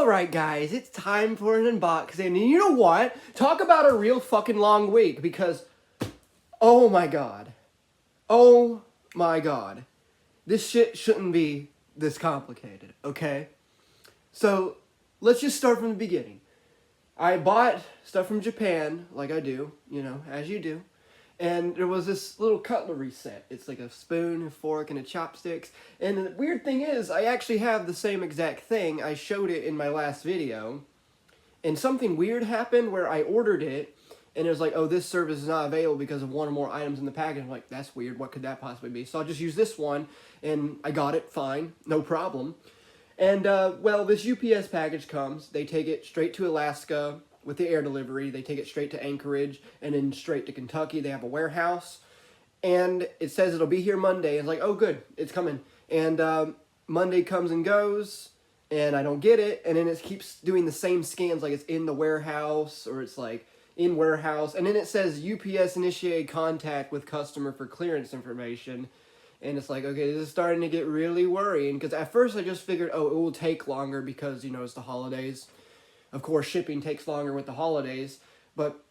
Alright guys, it's time for an unboxing, and you know what? Talk about a real fucking long week, because, oh my god. Oh my god. This shit shouldn't be this complicated, okay? So, let's just start from the beginning. I bought stuff from Japan, like I do, you know, as you do. And there was this little cutlery set. It's like a spoon, a fork, and a chopsticks. And the weird thing is, I actually have the same exact thing. I showed it in my last video. And something weird happened where I ordered it, and it was like, oh, this service is not available because of one or more items in the package. I'm like, that's weird. What could that possibly be? So I'll just use this one, and I got it. Fine. No problem. And, well, this UPS package comes. They take it straight to Alaska with the air delivery. They take it straight to Anchorage and then straight to Kentucky. They have a warehouse. And it says it'll be here Monday. It's like, oh, good. It's coming. And Monday comes and goes, and I don't get it. And then it keeps doing the same scans, like it's in the warehouse or it's like in warehouse. And then it says UPS initiated contact with customer for clearance information. And it's like, okay, this is starting to get really worrying. Because at first I just figured, oh, it will take longer because, you know, it's the holidays. Of course, shipping takes longer with the holidays. But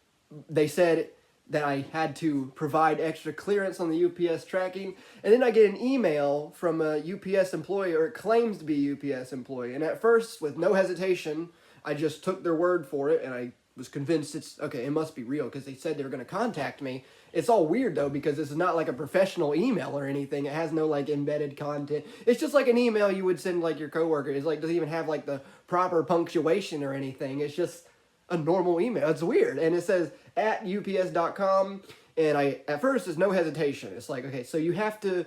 they said that I had to provide extra clearance on the UPS tracking. And then I get an email from a UPS employee, or it claims to be a UPS employee. And at first, with no hesitation, I just took their word for it. And I was convinced it's, okay, it must be real. Because they said they were going to contact me. It's all weird, though, because this is not like a professional email or anything. It has no, like, embedded content. It's just like an email you would send, like, your coworker. It's like, doesn't even have, like, the proper punctuation or anything. It's just a normal email. It's weird. And it says, at ups.com. And at first, there's no hesitation. It's like, okay, so you have to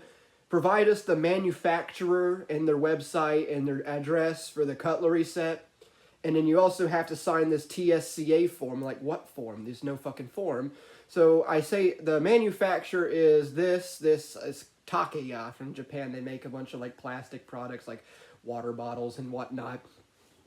provide us the manufacturer and their website and their address for the cutlery set. And then you also have to sign this TSCA form. Like, what form? There's no fucking form. So I say the manufacturer is this is Takeya from Japan. They make a bunch of like plastic products like water bottles and whatnot.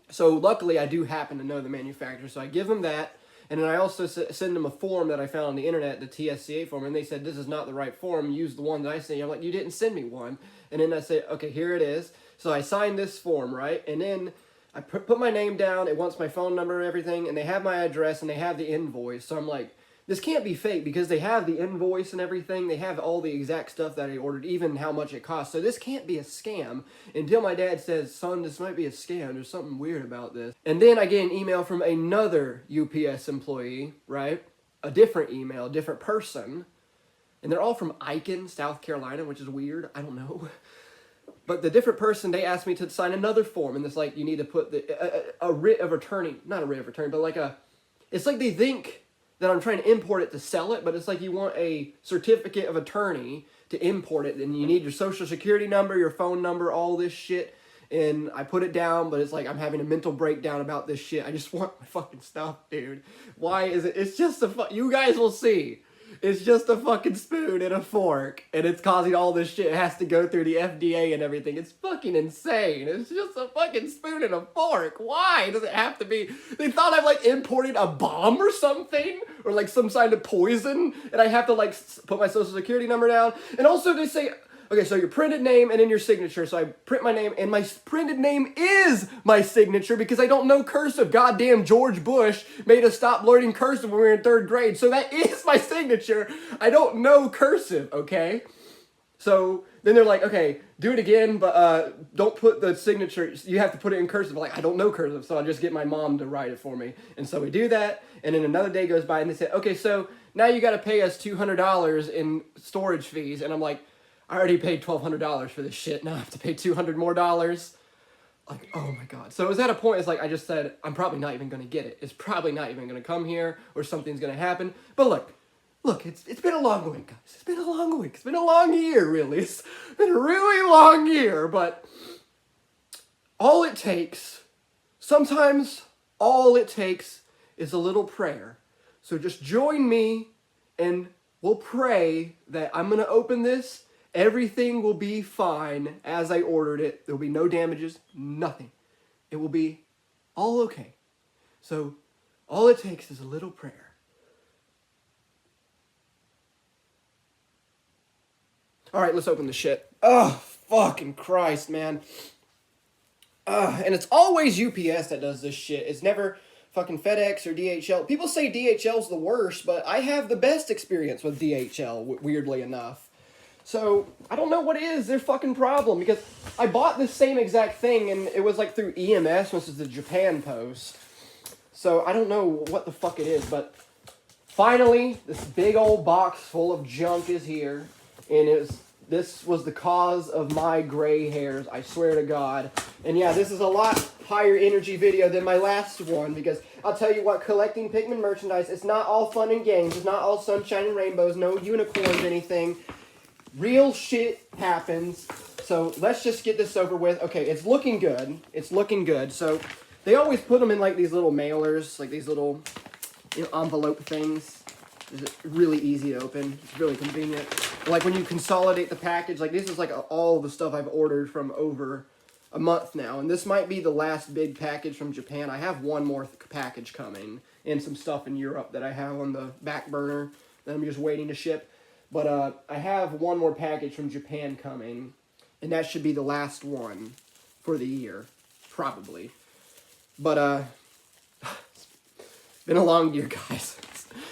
So luckily I do happen to know the manufacturer. So I give them that. And then I also send them a form that I found on the internet, the TSCA form. And they said, this is not the right form. Use the one that I sent you. I'm like, you didn't send me one. And then I say, okay, here it is. So I signed this form, right? And then I put my name down. It wants my phone number and everything. And they have my address and they have the invoice. So I'm like, this can't be fake because they have the invoice and everything. They have all the exact stuff that I ordered, even how much it cost. So this can't be a scam until my dad says, son, this might be a scam. There's something weird about this. And then I get an email from another UPS employee, right? A different email, a different person. And they're all from Aiken, South Carolina, which is weird. I don't know. But the different person, they asked me to sign another form. And it's like, you need to put a writ of attorney, not a writ of attorney, but like it's like they think that I'm trying to import it to sell it, but it's like you want a certificate of attorney to import it, and you need your social security number, your phone number, all this shit, and I put it down, but it's like I'm having a mental breakdown about this shit. I just want my fucking stuff, dude. Why is it? It's just you guys will see. It's just a fucking spoon and a fork, and it's causing all this shit. It has to go through the FDA and everything. It's fucking insane. It's just a fucking spoon and a fork. Why does it have to be? They thought I've, like, imported a bomb or something, or, like, some kind of poison, and I have to, like, put my social security number down. And also they say, okay, so your printed name and then your signature. So I print my name, and my printed name is my signature because I don't know cursive. Goddamn George Bush made us stop learning cursive when we were in 3rd grade. So that is my signature. I don't know cursive, okay? So then they're like, okay, do it again, but don't put the signature. You have to put it in cursive. I'm like, I don't know cursive, so I just get my mom to write it for me. And so we do that, and then another day goes by, and they say, okay, so now you got to pay us $200 in storage fees. And I'm like, I already paid $1,200 for this shit. Now I have to pay $200 more. Like, oh my God. So it was at a point, it's like, I just said, I'm probably not even going to get it. It's probably not even going to come here, or something's going to happen. But look, it's been a long week, guys. It's been a long week. It's been a long year, really. It's been a really long year, but all it takes, sometimes all it takes is a little prayer. So just join me and we'll pray that I'm going to open this. Everything will be fine as I ordered it. There will be no damages, nothing. It will be all okay. So all it takes is a little prayer. All right, let's open the shit. Oh, fucking Christ, man. And it's always UPS that does this shit. It's never fucking FedEx or DHL. People say DHL's the worst, but I have the best experience with DHL, weirdly enough. So, I don't know what is their fucking problem, because I bought this same exact thing, and it was like through EMS, which is the Japan Post. So, I don't know what the fuck it is, but finally, this big old box full of junk is here, and this was the cause of my gray hairs, I swear to God. And yeah, this is a lot higher energy video than my last one, because I'll tell you what, collecting Pikmin merchandise, it's not all fun and games, it's not all sunshine and rainbows, no unicorns, anything. Real shit happens, so let's just get this over with. Okay, it's looking good, so they always put them in like these little mailers, like these little envelope things. It's really easy to open, it's really convenient. Like when you consolidate the package, like this is like all the stuff I've ordered from over a month now. And this might be the last big package from Japan. I have one more package coming and some stuff in Europe that I have on the back burner that I'm just waiting to ship. But I have one more package from Japan coming, and that should be the last one for the year, probably. But it's been a long year, guys.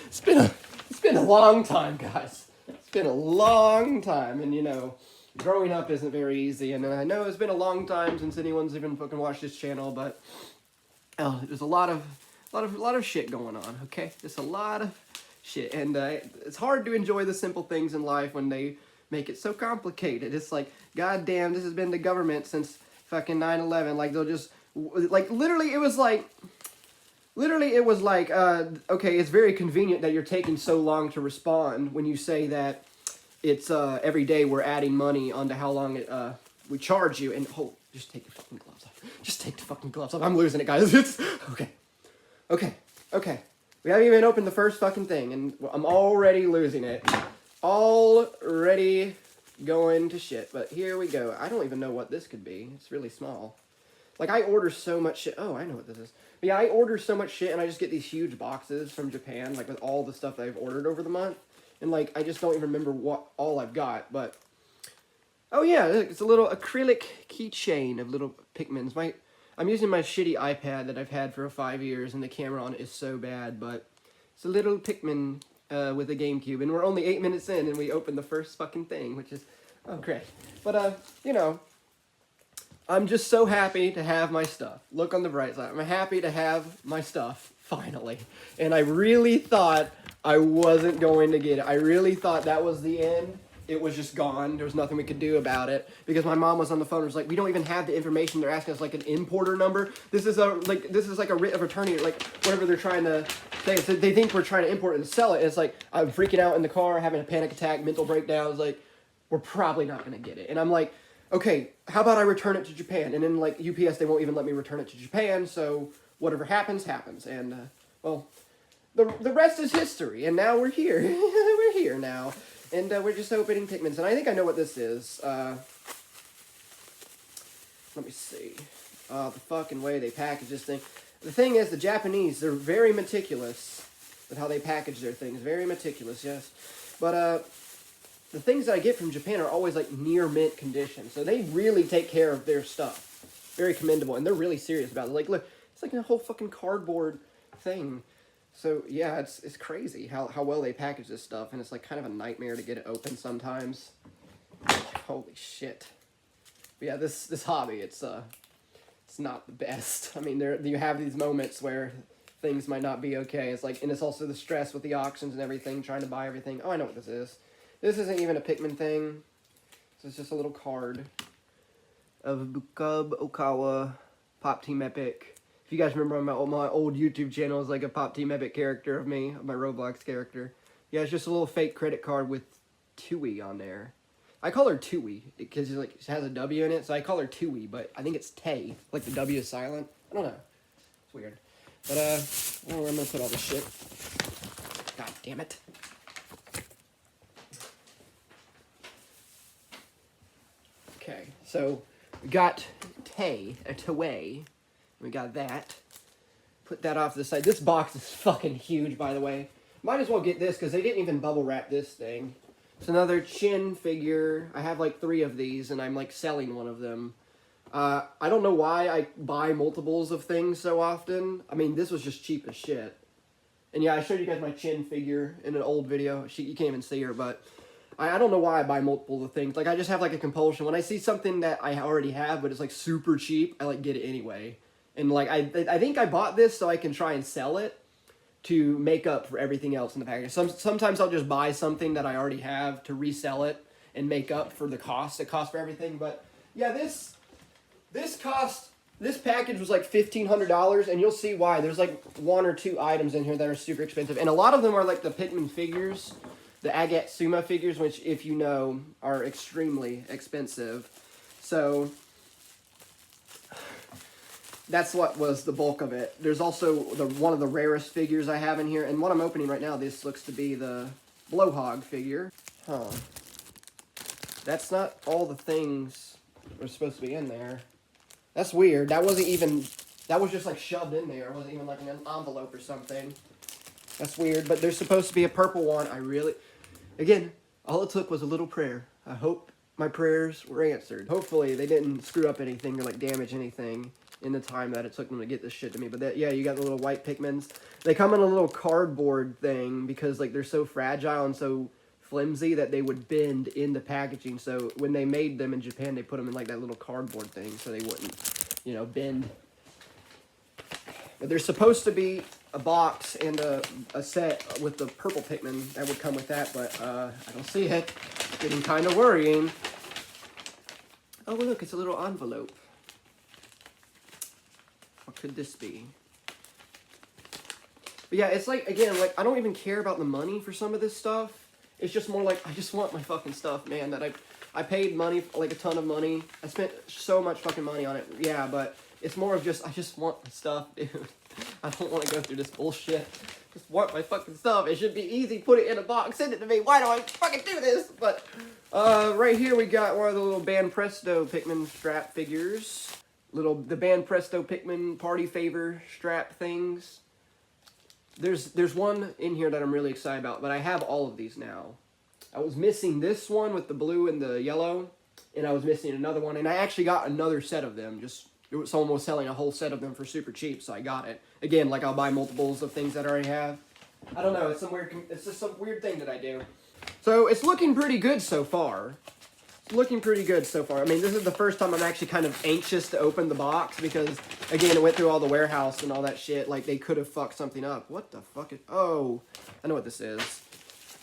It's been a long time, guys. It's been a long time, and you know, growing up isn't very easy, and I know it's been a long time since anyone's even fucking watched this channel, but there's a lot of shit going on, okay? Just a lot of shit, and it's hard to enjoy the simple things in life when they make it so complicated. It's like, goddamn, this has been the government since fucking 9/11. Like, they'll just, like, literally, it was like, okay, it's very convenient that you're taking so long to respond when you say that it's, every day we're adding money onto how long we charge you, and, just take your fucking gloves off. Just take the fucking gloves off. I'm losing it, guys. It's, okay. We haven't even opened the first fucking thing, and I'm already losing it. Already going to shit, but here we go. I don't even know what this could be. It's really small. Like, I order so much shit. Oh, I know what this is. But yeah, I order so much shit, and I just get these huge boxes from Japan, like, with all the stuff that I've ordered over the month. And, like, I just don't even remember what all I've got, but... Oh, yeah, it's a little acrylic keychain of little Pikmins. I'm using my shitty iPad that I've had for 5 years, and the camera on it is so bad, but... It's a little Pikmin with a GameCube, and we're only 8 minutes in, and we opened the first fucking thing, which is... Oh, great. But, you know... I'm just so happy to have my stuff. Look on the bright side. I'm happy to have my stuff, finally. And I really thought I wasn't going to get it. I really thought that was the end. It was just gone. There was nothing we could do about it. Because my mom was on the phone and was like, we don't even have the information. They're asking us like an importer number. This is like a writ of attorney, like whatever they're trying to say. So they think we're trying to import it and sell it. And it's like, I'm freaking out in the car, having a panic attack, mental breakdowns. Like, we're probably not going to get it. And I'm like, okay, how about I return it to Japan? And then, like, UPS, they won't even let me return it to Japan, so whatever happens, happens. And, well, the rest is history, and now we're here. We're here now. And we're just opening Pikmins, and I think I know what this is. Let me see. The fucking way they package this thing. The thing is, the Japanese, they're very meticulous with how they package their things. Very meticulous, yes. But, the things that I get from Japan are always, like, near mint condition. So they really take care of their stuff. Very commendable. And they're really serious about it. Like, look, it's like a whole fucking cardboard thing. So, yeah, it's crazy how well they package this stuff. And it's, like, kind of a nightmare to get it open sometimes. Holy shit. But, yeah, this hobby, it's not the best. I mean, you have these moments where things might not be okay. It's like, and it's also the stress with the auctions and everything, trying to buy everything. Oh, I know what this is. This isn't even a Pikmin thing. This is just a little card of Bukub Okawa, Pop Team Epic. If you guys remember my old YouTube channel is like a Pop Team Epic character of me, my Roblox character. Yeah, it's just a little fake credit card with Tui on there. I call her Tui because like it has a W in it, so I call her Tui, but I think it's Tay. Like the W is silent. I don't know. It's weird. But where am I gonna put all this shit? God damn it. Okay, so we got Tay, a Taway. We got that. Put that off to the side. This box is fucking huge, by the way. Might as well get this, because they didn't even bubble wrap this thing. It's another Chin figure. I have like 3 of these, and I'm like selling one of them. I don't know why I buy multiples of things so often. I mean, this was just cheap as shit. And yeah, I showed you guys my chin figure in an old video. You can't even see her, but I don't know why I buy multiples of things. Like, I just have, like, a compulsion. When I see something that I already have, but it's, like, super cheap, I, like, get it anyway. And, like, I think I bought this so I can try and sell it to make up for everything else in the package. Sometimes I'll just buy something that I already have to resell it and make up for the cost it costs for everything. But, yeah, this package was like $1,500, and you'll see why. There's like 1 or 2 items in here that are super expensive, and a lot of them are like the Pikmin figures, the Agatsuma figures, which, if you know, are extremely expensive. So that's what was the bulk of it. There's also one of the rarest figures I have in here, and what I'm opening right now, this looks to be the Blowhog figure. Huh. That's not all the things that are supposed to be in there. That's weird. That was just like shoved in there. It wasn't even like an envelope or something. That's weird, but there's supposed to be a purple one. Again, all it took was a little prayer. I hope my prayers were answered. Hopefully they didn't screw up anything or like damage anything in the time that it took them to get this shit to me. But yeah, you got the little white Pikmins. They come in a little cardboard thing because like they're so fragile and so flimsy that they would bend in the packaging. So when they made them in Japan, they put them in like that little cardboard thing so they wouldn't, you know, bend. But there's supposed to be a box and a set with the purple Pikmin that would come with that, but I don't see it. It's getting kind of worrying. Oh, look, it's a little envelope. What could this be? But yeah, it's like, again, like, I don't even care about the money for some of this stuff. It's just more like, I just want my fucking stuff, man, that I paid money, like a ton of money. I spent so much fucking money on it, yeah, but it's more of just, I just want my stuff, dude. I don't want to go through this bullshit. Just want my fucking stuff. It should be easy. Put it in a box. Send it to me. Why do I fucking do this? But, right here we got one of the little Band Presto Pikmin strap figures. The Band Presto Pikmin Party Favor strap things. There's one in here that I'm really excited about, but I have all of these now. I was missing this one with the blue and the yellow, and I was missing another one, and I actually got another set of them. Someone was selling a whole set of them for super cheap, so I got it. Again, like I'll buy multiples of things that I already have. I don't know, it's just some weird thing that I do. So it's looking pretty good so far. It's looking pretty good so far. I mean, this is the first time I'm actually kind of anxious to open the box because, again, it went through all the warehouse and all that shit. Like, they could have fucked something up. What the fuck is... Oh, I know what this is.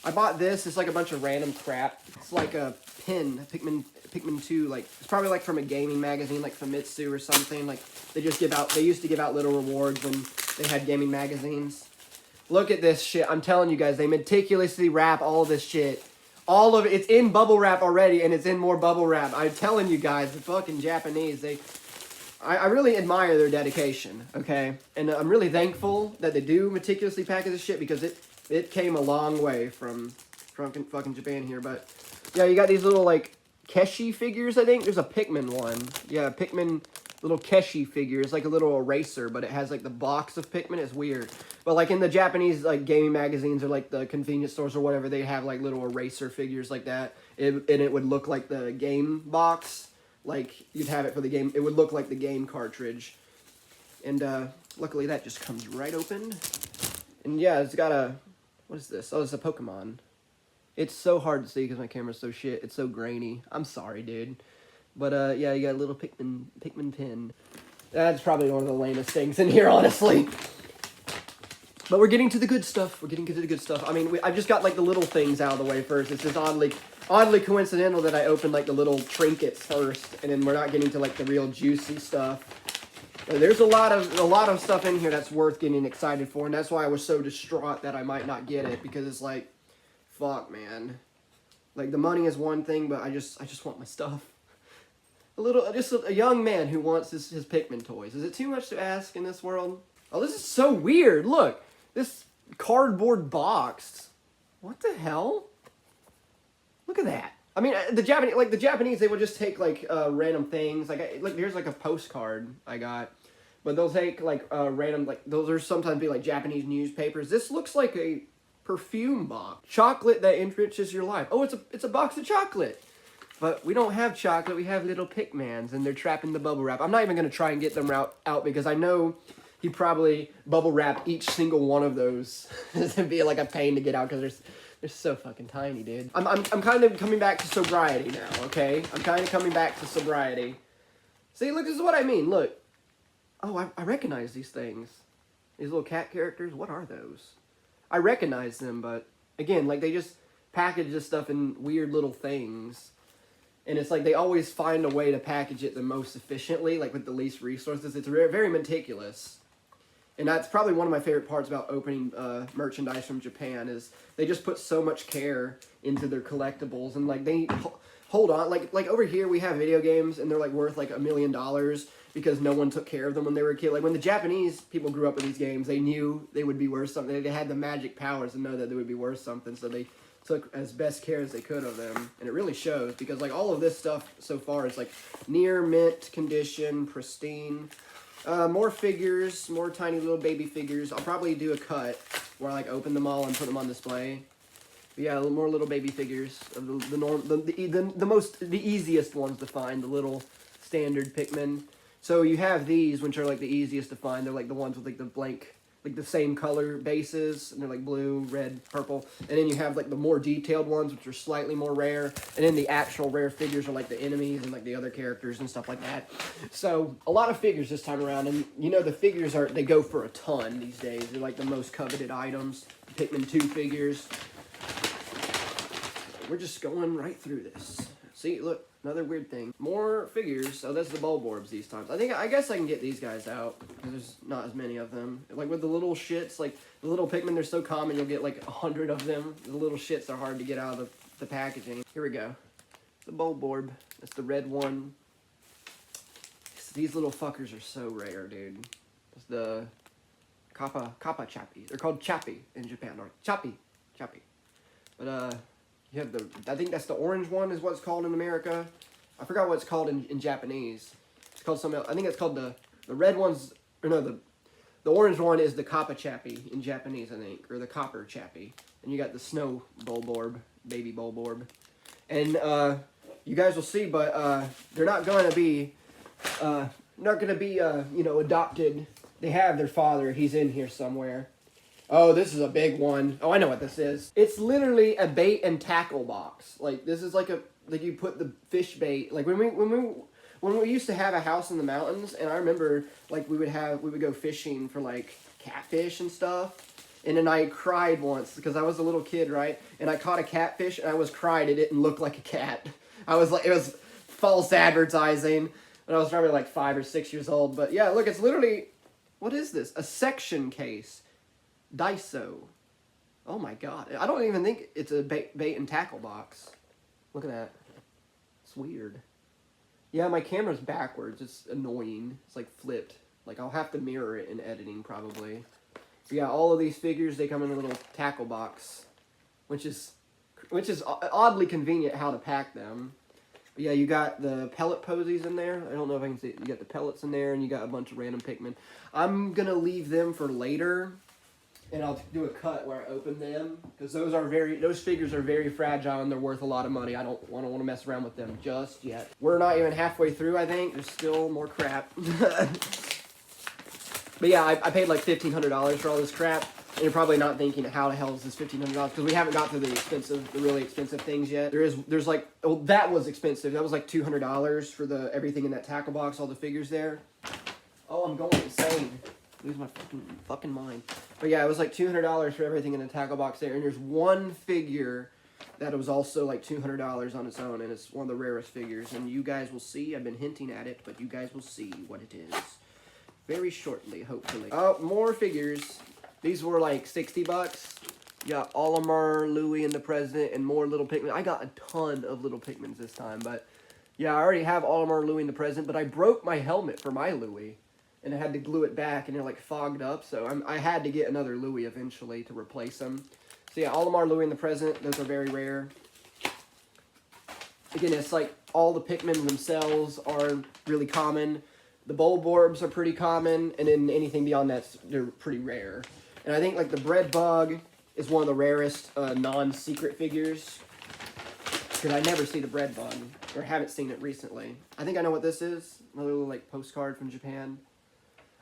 I bought this. It's like a bunch of random crap. It's like a pin, Pikmin 2. Like, it's probably like from a gaming magazine, like Famitsu or something. Like, they used to give out little rewards when they had gaming magazines. Look at this shit. I'm telling you guys, they meticulously wrap all this shit. All of it, it's in bubble wrap already, and it's in more bubble wrap. I'm telling you guys, the fucking Japanese, I really admire their dedication, okay? And I'm really thankful that they do meticulously package this shit, because it came a long way from fucking Japan here. But, yeah, you got these little, like, Keshi figures, I think. There's a Pikmin one. Yeah, Pikmin little Keshi figure. It's like a little eraser, but it has, like, the box of Pikmin. It's weird. But, like, in the Japanese, like, gaming magazines or, like, the convenience stores or whatever, they have, like, little eraser figures like that. And it would look like the game box. Like, you'd have it for the game. It would look like the game cartridge. And, luckily that just comes right open. And, yeah, it's got a... What is this? Oh, it's a Pokemon. It's so hard to see because my camera's so shit. It's so grainy. I'm sorry, dude. But, yeah, you got a little Pikmin pin. That's probably one of the lamest things in here, honestly. But we're getting to the good stuff. We're getting to the good stuff. I mean, I've just got, like, the little things out of the way first. It's just oddly coincidental that I opened, like, the little trinkets first. And then we're not getting to, like, the real juicy stuff. But there's a lot of stuff in here that's worth getting excited for. And that's why I was so distraught that I might not get it. Because it's like, fuck, man. Like, the money is one thing, but I just want my stuff. Just a young man who wants his Pikmin toys. Is it too much to ask in this world? Oh, this is so weird. Look, this cardboard box. What the hell? Look at that. I mean, the Japanese, they would just take, like, random things. Like, here's, like, a postcard I got. But they'll take, like, random, like, those are sometimes be, like, Japanese newspapers. This looks like a perfume box. Chocolate that enriches your life. Oh, it's a box of chocolate. But we don't have chocolate, we have little Pikmins, and they're trapped in the bubble wrap. I'm not even going to try and get them out because I know he probably bubble wrapped each single one of those. It'd be like a pain to get out because they're so fucking tiny, dude. I'm kind of coming back to sobriety now, okay? I'm kind of coming back to sobriety. See, look, this is what I mean, look. Oh, I recognize these things. These little cat characters, what are those? I recognize them, but again, like they just package this stuff in weird little things. And it's like they always find a way to package it the most efficiently, like with the least resources. It's very meticulous. And that's probably one of my favorite parts about opening merchandise from Japan is they just put so much care into their collectibles. And like they hold on, like over here we have video games and they're like worth like $1 million because no one took care of them when they were a kid. Like when the Japanese people grew up with these games, they knew they would be worth something. They had the magic powers to know that they would be worth something. So they took as best care as they could of them, and it really shows because like all of this stuff so far is like near mint condition, pristine. More figures, more tiny little baby figures. I'll probably do a cut where I like open them all and put them on display. But yeah, more little baby figures of the easiest ones to find, the little standard Pikmin. So you have these, which are like the easiest to find. They're like the ones with like the blank, like the same color bases, and they're like blue, red, purple. And then you have like the more detailed ones, which are slightly more rare. And then the actual rare figures are like the enemies and like the other characters and stuff like that. So a lot of figures this time around, and you know the figures they go for a ton these days. They're like the most coveted items. Pikmin 2 figures. We're just going right through this. See, look, another weird thing. More figures. Oh, that's the Bulborbs these times. I guess I can get these guys out because there's not as many of them. Like with the little shits, like the little Pikmin, they're so common. You'll get like 100 of them. The little shits are hard to get out of the packaging. Here we go. The Bulborb. That's the red one. These little fuckers are so rare, dude. It's the Kappa Chappy. They're called Chappy in Japan. Or Chappy. But you have I think that's the orange one is what it's called in America. I forgot what it's called in Japanese. It's called something else. I think it's called the red one's, or no, the orange one is the Kappa Chappy in Japanese, I think, or the Copper Chappy. And you got the Snow Bulborb, baby Bulborb. And you guys will see, but they're not going to be, you know, adopted. They have their father. He's in here somewhere. Oh, this is a big one. Oh, I know what this is. It's literally a bait and tackle box. Like this is like you put the fish bait. Like when we used to have a house in the mountains, and I remember like we would go fishing for like catfish and stuff. And then I cried once because I was a little kid, right? And I caught a catfish and I was crying. It didn't look like a cat. I was like, it was false advertising. And I was probably like 5 or 6 years old. But yeah, look, it's literally, what is this? A section case. Daiso. Oh my god. I don't even think it's a bait and tackle box. Look at that. It's weird. Yeah, my camera's backwards. It's annoying. It's like flipped. Like I'll have to mirror it in editing probably. So yeah, all of these figures, they come in a little tackle box, which is oddly convenient how to pack them. But yeah, you got the pellet posies in there. I don't know if I can see it. You got the pellets in there, and you got a bunch of random Pikmin. I'm gonna leave them for later. And I'll do a cut where I open them because those figures are very fragile and they're worth a lot of money. I don't want to mess around with them just yet. We're not even halfway through, I think. There's still more crap. But yeah, I paid like $1,500 for all this crap. And you're probably not thinking, how the hell is this $1,500? Because we haven't got to the really expensive things yet. There's like, oh, that was expensive. That was like $200 for everything in that tackle box, all the figures there. Oh, I'm going insane. Lose my fucking mind. But yeah, it was like $200 for everything in the tackle box there. And there's one figure that was also like $200 on its own. And it's one of the rarest figures. And you guys will see. I've been hinting at it. But you guys will see what it is. Very shortly, hopefully. Oh, more figures. These were like 60 bucks. You got Olimar, Louie, and the President. And more little Pikmin. I got a ton of little Pikmins this time. But yeah, I already have Olimar, Louie, and the President. But I broke my helmet for my Louie. And I had to glue it back, and it like fogged up. So I had to get another Louie eventually to replace them. So yeah, Olimar, Louie, and the President, those are very rare. Again, it's like all the Pikmin themselves are really common. The Bulborbs are pretty common, and then anything beyond that, they're pretty rare. And I think like the Bread Bug is one of the rarest non-secret figures. Because I never see the bread bun, or haven't seen it recently. I think I know what this is. A little, like, postcard from Japan.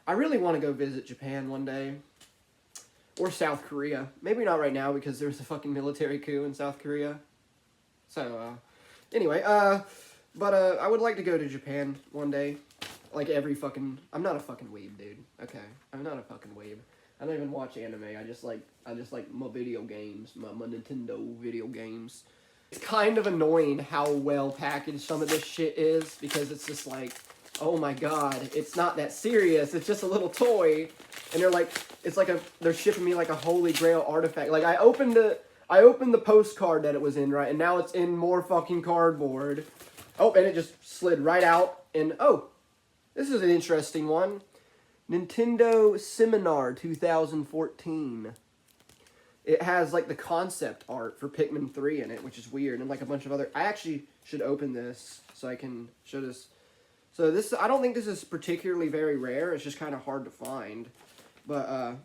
I really want to go visit Japan one day. Or South Korea. Maybe not right now, because there's a fucking military coup in South Korea. So, anyway, but I would like to go to Japan one day. Like every fucking... I'm not a fucking weeb, dude. Okay? I'm not a fucking weeb. I don't even watch anime. I just like my video games. My Nintendo video games. It's kind of annoying how well packaged some of this shit is. Because it's just like... Oh my god. It's not that serious. It's just a little toy. And they're like... It's like they're shipping me like a holy grail artifact. Like, I opened the postcard that it was in, right? And now it's in more fucking cardboard. Oh, and it just slid right out. And, oh... This is an interesting one. Nintendo Seminar 2014. It has like the concept art for Pikmin 3 in it, which is weird, and like a bunch of other... I actually should open this so I can show this. So this, I don't think this is particularly very rare. It's just kind of hard to find. But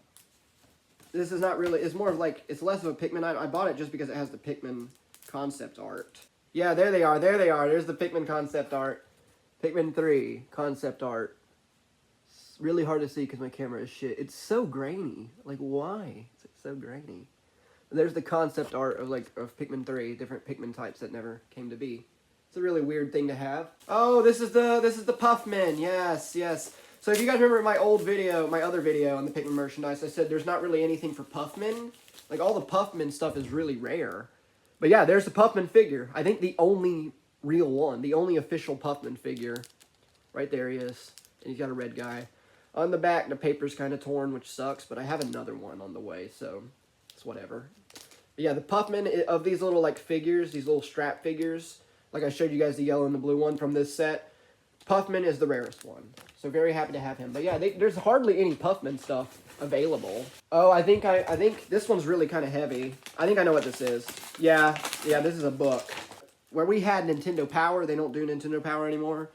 this is not really... It's more of like... It's less of a Pikmin item. I bought it just because it has the Pikmin concept art. Yeah, there they are. There they are. There's the Pikmin concept art. Pikmin 3 concept art. It's really hard to see because my camera is shit. It's so grainy. Like, why? It's so grainy. There's the concept art of Pikmin 3, different Pikmin types that never came to be. It's a really weird thing to have. Oh, this is the Puffman. Yes, yes. So if you guys remember my old video, my other video on the Pikmin merchandise, I said there's not really anything for Puffman. Like, all the Puffman stuff is really rare. But yeah, there's the Puffman figure. I think the only real one, the only official Puffman figure. Right there he is. And he's got a red guy. On the back, the paper's kind of torn, which sucks, but I have another one on the way, so it's whatever. But yeah, the Puffman of these little, like, figures, these little strap figures, like I showed you guys the yellow and the blue one from this set, Puffman is the rarest one. So very happy to have him. But yeah, there's hardly any Puffman stuff available. Oh, I think this one's really kind of heavy. I think I know what this is. Yeah, this is a book. Where we had Nintendo Power, they don't do Nintendo Power anymore.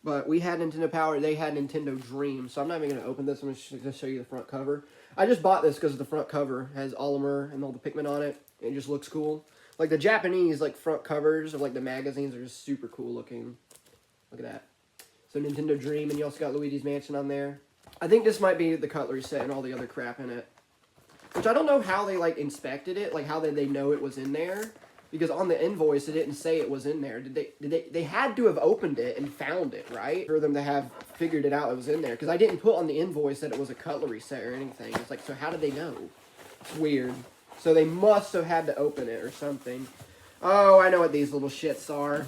But we had Nintendo Power, they had Nintendo Dream. So I'm not even going to open this. I'm just going to show you the front cover. I just bought this because the front cover has Olimar and all the Pikmin on it. And it just looks cool. Like the Japanese front covers of the magazines are just super cool looking. Look at that. So Nintendo Dream, and you also got Luigi's Mansion on there. I think this might be the cutlery set and all the other crap in it. Which I don't know how they inspected it, how did they know it was in there? Because on the invoice, it didn't say it was in there. They had to have opened it and found it, right? For them to have figured it out it was in there. Because I didn't put on the invoice that it was a cutlery set or anything. It's like, so how did they know? It's weird. So they must have had to open it or something. Oh, I know what these little shits are.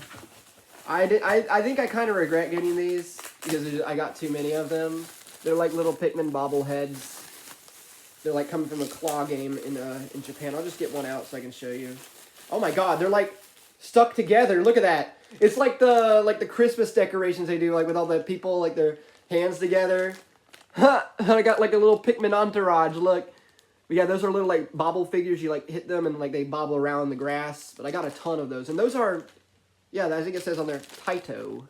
I think I kind of regret getting these. Because I got too many of them. They're like little Pikmin bobbleheads. They're coming from a claw game in Japan. I'll just get one out so I can show you. Oh my god, they're stuck together. Look at that. It's like the Christmas decorations they do, with all the people, their hands together. Ha! I got a little Pikmin entourage, look. But yeah, those are little bobble figures. You hit them and they bobble around in the grass. But I got a ton of those. And those are, yeah, I think it says on there, Taito.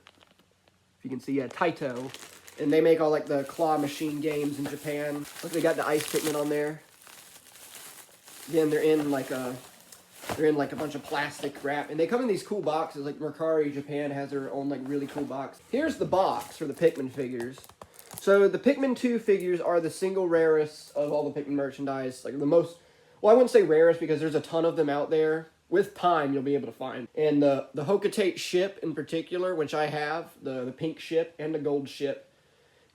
If you can see, yeah, Taito. And they make all the claw machine games in Japan. Look, they got the ice Pikmin on there. Again, they're in a bunch of plastic wrap. And they come in these cool boxes. Mercari Japan has their own really cool box. Here's the box for the Pikmin figures. So the Pikmin 2 figures are the single rarest of all the Pikmin merchandise. The most, well, I wouldn't say rarest because there's a ton of them out there. With time, you'll be able to find. And the Hocotate ship in particular, which I have, the pink ship and the gold ship,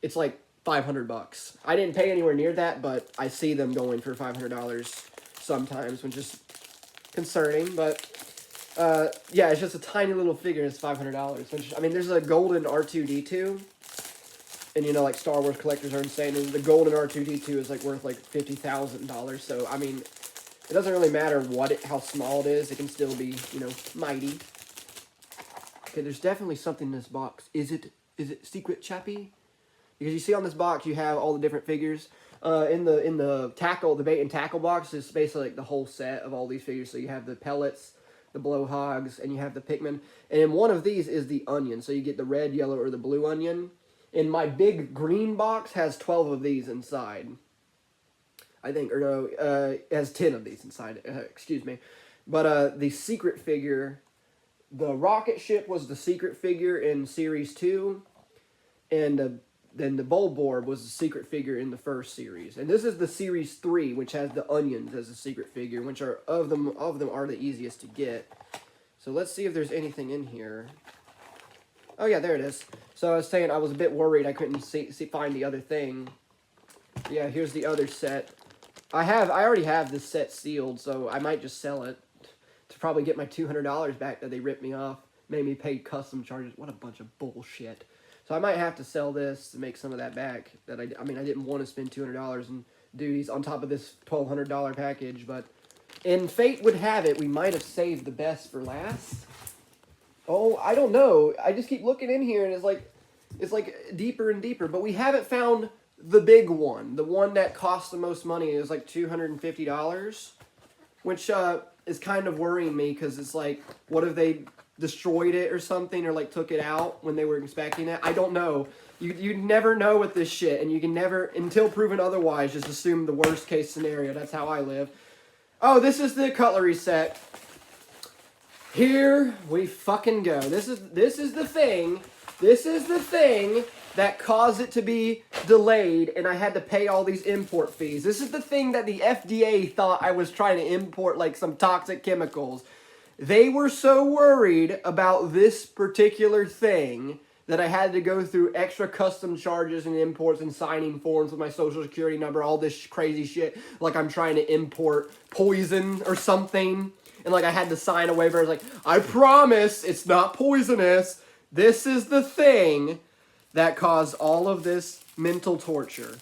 it's $500. I didn't pay anywhere near that, but I see them going for $500 sometimes, which is concerning, but yeah, it's just a tiny little figure. It's $500. Which, I mean, there's a golden R2-D2, and Star Wars collectors are insane. And the golden R2-D2 is worth $50,000. So I mean, it doesn't really matter how small it is. It can still be mighty. Okay, there's definitely something in this box. Is it Secret Chappie? Because you see on this box you have all the different figures. In the tackle, the bait and tackle box is basically the whole set of all these figures. So you have the pellets, the blowhogs, and you have the Pikmin. And in one of these is the onion. So you get the red, yellow, or the blue onion. And my big green box has 12 of these inside. I think, or no, it has 10 of these inside. Excuse me. But the secret figure the rocket ship was the secret figure in Series 2, and then the bulb orb was the secret figure in the first series. And this is the Series 3, which has the onions as a secret figure, which are of them are the easiest to get. So let's see if there's anything in here. Oh yeah, there it is. So I was saying I was a bit worried I couldn't find the other thing. Yeah, here's the other set. I already have this set sealed, so I might just sell it to probably get my $200 back that they ripped me off. Made me pay custom charges. What a bunch of bullshit. So I might have to sell this to make some of that back. I mean, I didn't want to spend $200 and do these on top of this $1,200 package, but and fate would have it, we might have saved the best for last. Oh, I don't know. I just keep looking in here, and it's like deeper and deeper. But we haven't found the big one, the one that costs the most money. It was like $250, which is kind of worrying me because it's like, what if they destroyed it or something, or like took it out when they were inspecting it? I don't know. You never know with this shit, and you can never, until proven otherwise, just assume the worst case scenario. That's how I live. Oh, this is the cutlery set. Here we fucking go. This is the thing. This is the thing that caused it to be delayed, and I had to pay all these import fees. This is the thing that the FDA thought I was trying to import, like some toxic chemicals. They were so worried about this particular thing that I had to go through extra custom charges and imports and signing forms with my social security number, all this crazy shit, like I'm trying to import poison or something. And like I had to sign a waiver. I was like, I promise it's not poisonous. This is the thing that caused all of this mental torture.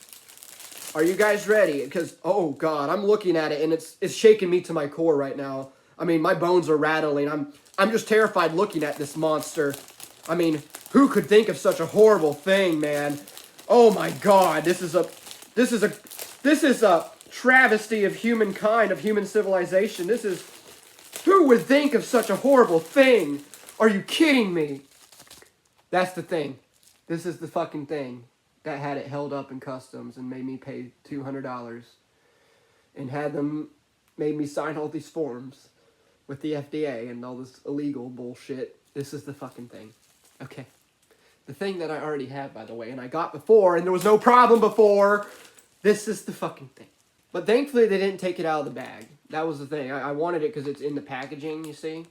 Are you guys ready? Because, oh God, I'm looking at it and it's shaking me to my core right now. I mean, my bones are rattling. I'm just terrified looking at this monster. I mean, who could think of such a horrible thing, man? Oh my God, this is a travesty of humankind, of human civilization. Who would think of such a horrible thing? Are you kidding me? That's the thing. This is the fucking thing that had it held up in customs and made me pay $200 and had them made me sign all these forms with the FDA and all this illegal bullshit. This is the fucking thing. Okay. The thing that I already have, by the way, and I got before, and there was no problem before. This is the fucking thing. But thankfully, they didn't take it out of the bag. That was the thing. I wanted it because it's in the packaging, you see?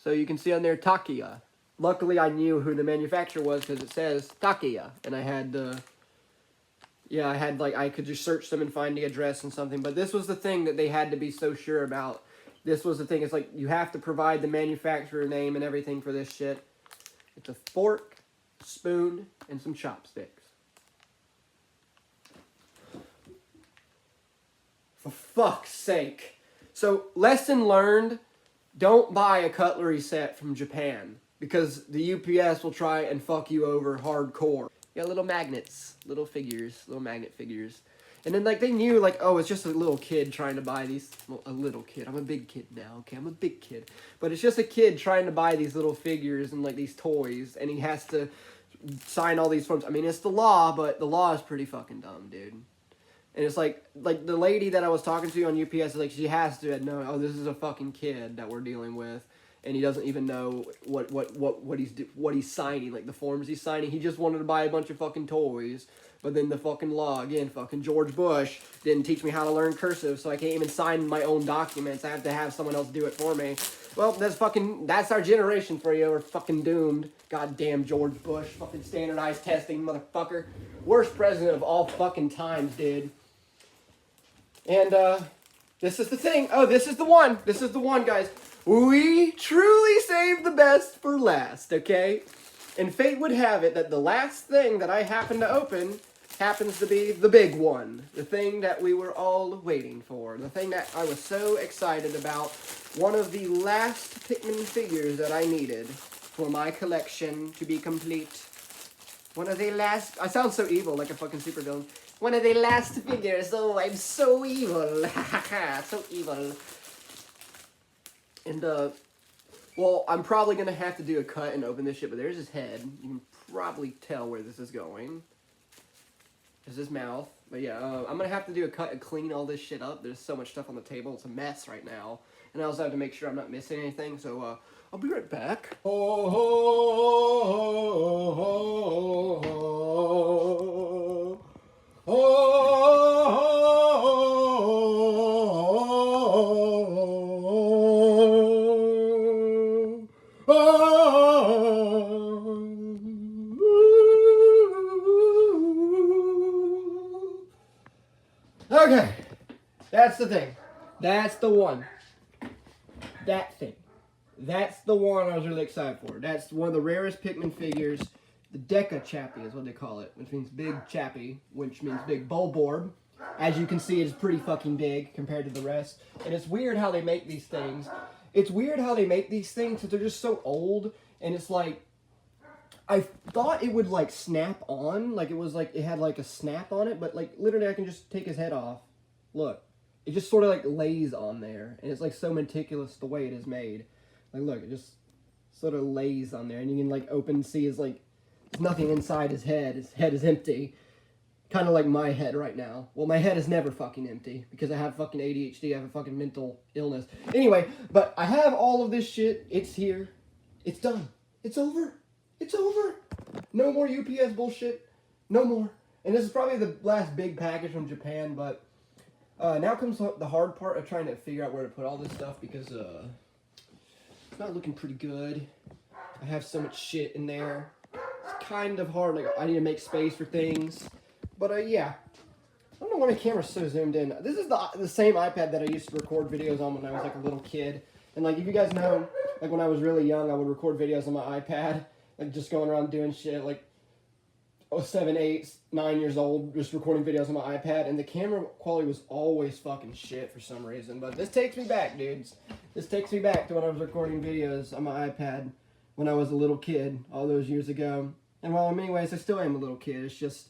So you can see on there, Takia. Luckily, I knew who the manufacturer was because it says Takia. And I had I could just search them and find the address and something. But this was the thing that they had to be so sure about. This was the thing. It's like, you have to provide the manufacturer name and everything for this shit. It's a fork, spoon, and some chopsticks. For fuck's sake. So, lesson learned, don't buy a cutlery set from Japan, because the UPS will try and fuck you over hardcore. Yeah, little magnets, little magnet figures. And then, like, they knew, like, oh, it's just a little kid trying to buy these. Well, a little kid. I'm a big kid now, okay? I'm a big kid. But it's just a kid trying to buy these little figures and, like, these toys. And he has to sign all these forms. I mean, it's the law, but the law is pretty fucking dumb, dude. And it's like the lady that I was talking to on UPS, like, she has to know, oh, this is a fucking kid that we're dealing with. And he doesn't even know what he's signing, like the forms he's signing. He just wanted to buy a bunch of fucking toys. But then the fucking law, again, fucking George Bush didn't teach me how to learn cursive, so I can't even sign my own documents. I have to have someone else do it for me. Well, that's our generation for you. We're fucking doomed. Goddamn George Bush, fucking standardized testing, motherfucker. Worst president of all fucking times, dude. And, this is the thing. Oh, this is the one. This is the one, guys. We truly saved the best for last, okay? And fate would have it that the last thing that I happen to open happens to be the big one. The thing that we were all waiting for. The thing that I was so excited about. One of the last Pikmin figures that I needed for my collection to be complete. One of the last... I sound so evil, like a fucking supervillain. One of the last figures. Oh, I'm so evil. So evil. And, well, I'm probably going to have to do a cut and open this shit, but there's his head. You can probably tell where this is going. There's his mouth. But yeah, I'm going to have to do a cut and clean all this shit up. There's so much stuff on the table. It's a mess right now. and I also have to make sure I'm not missing anything, so I'll be right back. Okay, that's the thing. That's the one. That thing. That's the one I was really excited for. That's one of the rarest Pikmin figures. The Deca Chappie is what they call it, which means big chappie, which means big Bulborb. As you can see, it's pretty fucking big compared to the rest. And it's weird how they make these things. It's weird how they make these things because they're just so old. And it's like, I thought it would like snap on. Like it was like, it had like a snap on it. But like literally I can just take his head off. Look. It just sort of like lays on there. And it's like so meticulous the way it is made. Like look, it just sort of lays on there. And you can like open, see his like, there's nothing inside his head. His head is empty. Kind of like my head right now. Well, my head is never fucking empty because I have fucking ADHD. I have a fucking mental illness. Anyway, but I have all of this shit. It's here. It's done. It's over. It's over. No more UPS bullshit. No more. And this is probably the last big package from Japan, but now comes the hard part of trying to figure out where to put all this stuff because it's not looking pretty good. I have so much shit in there. It's kind of hard. Like I need to make space for things. But yeah, I don't know why my camera's so zoomed in. This is the same iPad that I used to record videos on when I was like a little kid. And like if you guys know, like when I was really young, I would record videos on my iPad, like just going around doing shit, like 7, 8, 9 years old, just recording videos on my iPad. And the camera quality was always fucking shit for some reason. But this takes me back, dudes. This takes me back to when I was recording videos on my iPad when I was a little kid all those years ago. And while in many ways I still am a little kid, it's just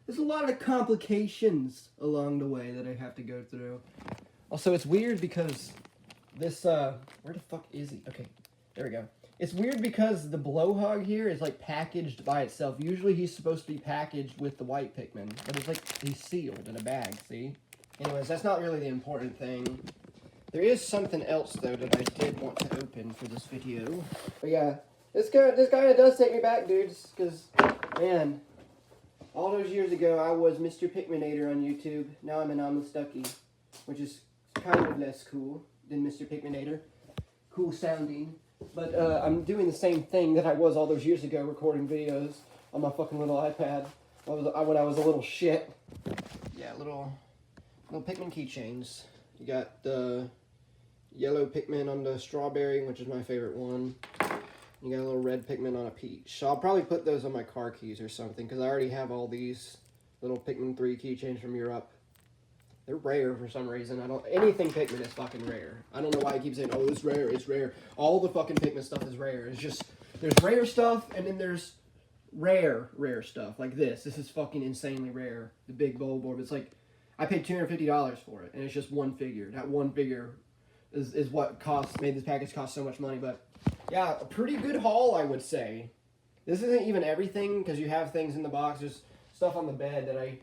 there's a lot of complications along the way that I have to go through. Also, it's weird because this, where the fuck is he? Okay, there we go. It's weird because the blowhog here is like packaged by itself. Usually he's supposed to be packaged with the white Pikmin, but it's like he's sealed in a bag, see? Anyways, that's not really the important thing. There is something else though that I did want to open for this video. But yeah, this guy does take me back, dudes, because, man, all those years ago, I was Mr. Pikminator on YouTube. Now I'm anomalousDucky, which is kind of less cool than Mr. Pikminator. Cool sounding. But I'm doing the same thing that I was all those years ago, recording videos on my fucking little iPad when I was a little shit. Yeah, little Pikmin keychains. You got the yellow Pikmin on the strawberry, which is my favorite one. You got a little red Pikmin on a peach. So I'll probably put those on my car keys or something, because I already have all these little Pikmin 3 keychains from Europe. They're rare for some reason. Anything Pikmin is fucking rare. I don't know why I keep saying, oh, it's rare, it's rare. All the fucking Pikmin stuff is rare. It's just, there's rare stuff, and then there's rare stuff. Like this. This is fucking insanely rare. The big Bulborb. It's like, I paid $250 for it, and it's just one figure. That one figure is what made this package cost so much money, but yeah, a pretty good haul, I would say. This isn't even everything, because you have things in the box. There's stuff on the bed that I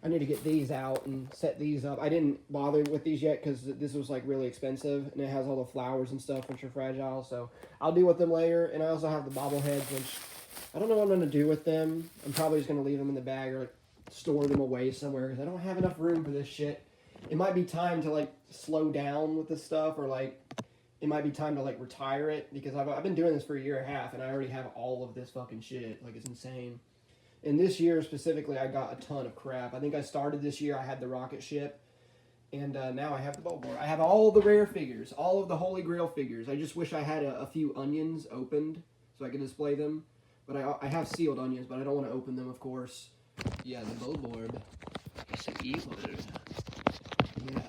need to get these out and set these up. I didn't bother with these yet, because this was like really expensive, and it has all the flowers and stuff, which are fragile, so I'll deal with them later. And I also have the bobbleheads, which I don't know what I'm going to do with them. I'm probably just going to leave them in the bag or like, store them away somewhere, because I don't have enough room for this shit. It might be time to like slow down with this stuff, or like it might be time to like retire it, because I've been doing this for a year and a half, and I already have all of this fucking shit. Like, it's insane. And this year specifically, I got a ton of crap. I think I started this year, I had the rocket ship, and now I have the Bulborb. I have all the rare figures, all of the Holy Grail figures. I just wish I had a few onions opened so I could display them. But I have sealed onions, but I don't want to open them, of course. Yeah, the Bulborb. It's evil. Yeah.